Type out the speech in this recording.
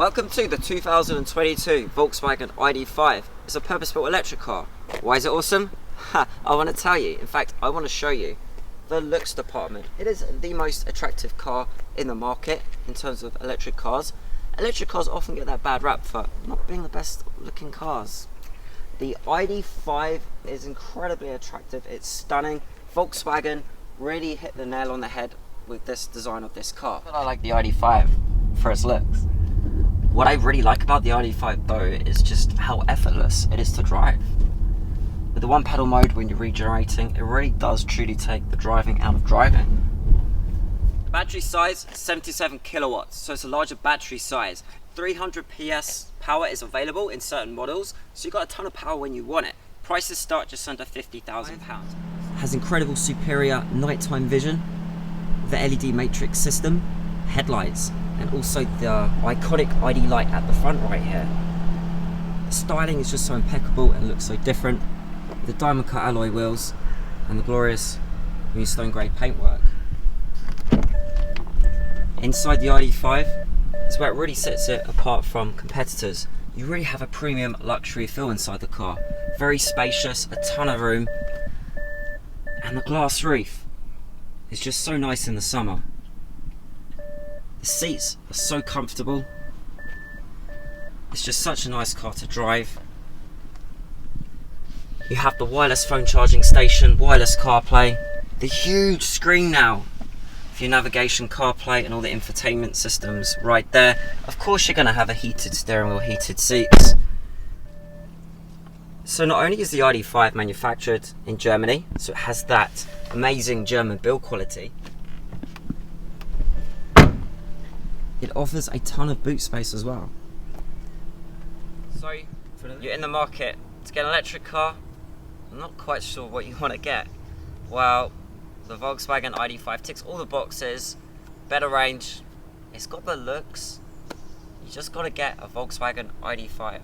Welcome to the 2022 Volkswagen ID.5. It's a purpose-built electric car. Why is it awesome? I want to tell you. In fact, I want to show you the looks department. It is the most attractive car in the market in terms of electric cars. Electric cars often get that bad rap for not being the best looking cars. The ID.5 is incredibly attractive. It's stunning. Volkswagen really hit the nail on the head with this design of this car. But I like the ID.5 for its looks. What I really like about the ID.5 though is just how effortless it is to drive. With the one pedal mode when you're regenerating, it really does truly take the driving out of driving. The battery size, 77 kilowatts, so it's a larger battery size. 300 PS power is available in certain models, so you've got a ton of power when you want it. Prices start just under £50,000. Has incredible superior nighttime vision, the LED matrix system, headlights, and also the iconic ID light at the front right here. The styling is just so impeccable and looks so different. The diamond cut alloy wheels and the glorious new stone grey paintwork. Inside the ID.5 is where it really sets it apart from competitors. You really have a premium luxury feel inside the car. Very spacious, a ton of room, and the glass roof is just so nice in the summer. The seats are so comfortable. It's just such a nice car to drive. You have the wireless phone charging station, wireless CarPlay, the huge screen now for your navigation, CarPlay and all the infotainment systems right there. Of course you're going to have a heated steering wheel, heated seats. So not only is the ID.5 manufactured in Germany, so it has that amazing German build quality, it offers a ton of boot space as well. So you're in the market to get an electric car. I'm not quite sure what you want to get. Well, the Volkswagen ID.5 ticks all the boxes. Better range. It's got the looks. You just got to get a Volkswagen ID.5.